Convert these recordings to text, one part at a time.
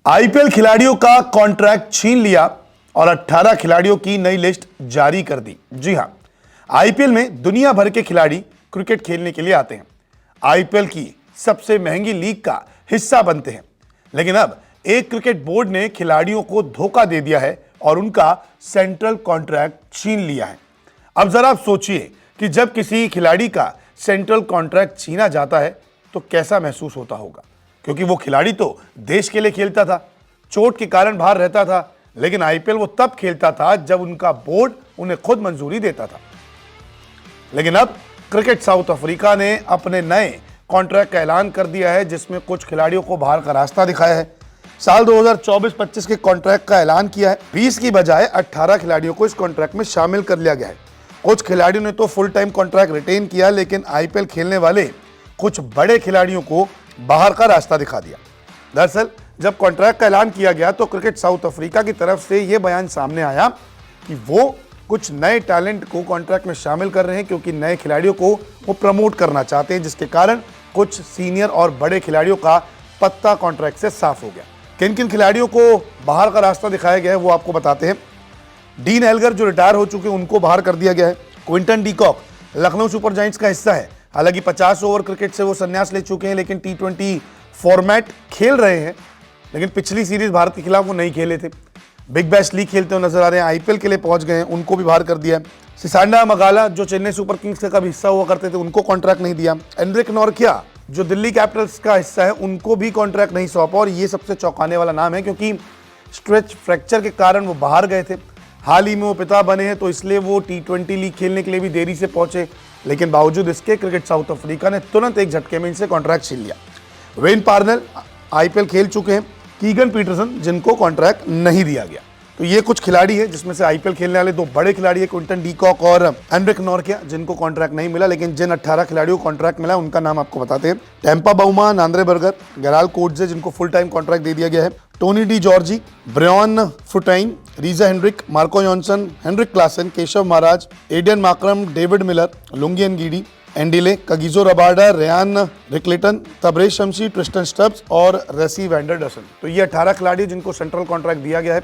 IPL खिलाड़ियों का contract छीन लिया और 18 खिलाड़ियों की नई लिस्ट जारी कर दी। जी हां, आईपीएल में दुनिया भर के खिलाड़ी क्रिकेट खेलने के लिए आते हैं। आईपीएल की सबसे महंगी लीग का हिस्सा बनते हैं। लेकिन अब एक क्रिकेट बोर्ड ने खिलाड़ियों को धोखा दे दिया है और उनका सेंट्रल कॉन्ट्रैक्ट छीन लिया है। अब जरा आप सोचिए कि जब किसी खिलाड़ी का सेंट्रल कॉन्ट्रैक्ट छीना जाता है तो कैसा महसूस होता होगा, क्योंकि वो खिलाड़ी तो देश के लिए खेलता था, चोट के कारण बाहर रहता था, लेकिन आईपीएल वो तब खेलता था जब उनका बोर्ड उन्हें खुद मंजूरी देता था। लेकिन अब क्रिकेट साउथ अफ्रीका ने अपने नए कॉन्ट्रैक्ट का ऐलान कर दिया है, जिसमें कुछ खिलाड़ियों को बाहर का रास्ता दिखाया है। साल 2024-25 के कॉन्ट्रैक्ट का ऐलान किया है। 20 की बजाय 18 खिलाड़ियों को इस कॉन्ट्रैक्ट में शामिल कर लिया गया है। कुछ खिलाड़ियों ने तो फुल टाइम कॉन्ट्रैक्ट रिटेन किया, लेकिन आईपीएल खेलने वाले कुछ बड़े खिलाड़ियों को बाहर का रास्ता दिखा दिया। दरअसल जब कॉन्ट्रैक्ट का ऐलान किया गया तो क्रिकेट साउथ अफ्रीका की तरफ से यह बयान सामने आया कि वो कुछ नए टैलेंट को कॉन्ट्रैक्ट में शामिल कर रहे हैं, क्योंकि नए खिलाड़ियों को वो प्रमोट करना चाहते हैं, जिसके कारण कुछ सीनियर और बड़े खिलाड़ियों का पत्ता कॉन्ट्रैक्ट से साफ हो गया। किन किन खिलाड़ियों को बाहर का रास्ता दिखाया गया है वो आपको बताते हैं। डीन एल्गर जो रिटायर हो चुके हैं उनको बाहर कर दिया गया है। Quinton de Kock Lucknow super giants का हिस्सा है। हालांकि 50 ओवर क्रिकेट से वो संन्यास ले चुके हैं, लेकिन T20 फॉर्मेट खेल रहे हैं। लेकिन पिछली सीरीज भारत के खिलाफ वो नहीं खेले थे। बिग बैश लीग खेलते हुए नजर आ रहे हैं, आईपीएल के लिए पहुंच गए हैं, उनको भी बाहर कर दिया। सिसांडा मगाला जो चेन्नई सुपर किंग्स का कभी हिस्सा हुआ करते थे, उनको कॉन्ट्रैक्ट नहीं दिया। एनरिक नॉर्किया जो दिल्ली कैपिटल्स का हिस्सा है, उनको भी कॉन्ट्रैक्ट नहीं सौंपा। और ये सबसे चौंकाने वाला नाम है, क्योंकि स्ट्रेच फ्रैक्चर के कारण वो बाहर गए थे। हाल ही में वो पिता बने हैं, तो इसलिए वो T20 लीग खेलने के लिए भी देरी से पहुंचे। लेकिन बावजूद इसके क्रिकेट साउथ अफ्रीका ने तुरंत एक झटके में इनसे कॉन्ट्रैक्ट छीन लिया। वेन पार्नेल आईपीएल खेल चुके हैं। कीगन पीटरसन जिनको कॉन्ट्रैक्ट नहीं दिया गया। तो ये कुछ खिलाड़ी हैं, जिसमें से आईपीएल खेलने वाले दो बड़े खिलाड़ी हैं, क्विंटन डी कॉक और एनरिक नॉर्किया, जिनको कॉन्ट्रैक्ट नहीं मिला। लेकिन जिन 18 खिलाड़ियों को कॉन्ट्रैक्ट मिला उनका नाम आपको बताते हैं। टेम्पा बाउमा, नांद्रे बर्गर, गैराल कोटजे जिनको फुल टाइम कॉन्ट्रैक्ट दे दिया गया है। Tony de Zorzi, Bjorn Fortuin, Reeza Hendricks, Marco Jansen, Heinrich Klaasen, Keshav Maharaj, Aiden Markram, David Miller, Lungi गिडी, Andile, Kagiso Rabada, Ryan Rickelton, Tabraiz Shamsi, Tristan Stubbs और Rassie वैंडरडसन। तो ये 18 खिलाड़ी जिनको सेंट्रल कॉन्ट्रैक्ट दिया गया है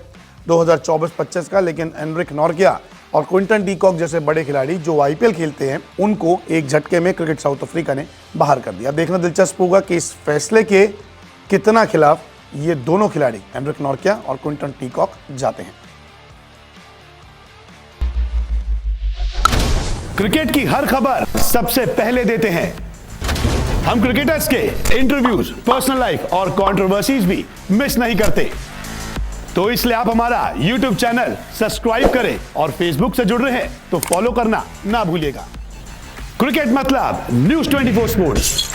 2024-25 का। लेकिन एनरिक नॉर्किया और क्विंटन डी कॉक जैसे बड़े खिलाड़ी जो आईपीएल खेलते हैं, उनको एक झटके में क्रिकेट साउथ अफ्रीका ने बाहर कर दिया। देखना दिलचस्प होगा कि इस फैसले के कितना खिलाफ ये दोनों खिलाड़ी एनरिक नॉर्किया और क्विंटन डी कॉक जाते हैं। क्रिकेट की हर खबर सबसे पहले देते हैं हम। क्रिकेटर्स के इंटरव्यूज, पर्सनल लाइफ और कंट्रोवर्सीज भी मिस नहीं करते। तो इसलिए आप हमारा YouTube चैनल सब्सक्राइब करें और Facebook से जुड़ रहे हैं तो फॉलो करना ना भूलिएगा। क्रिकेट मतलब News 24 स्पोर्ट्स।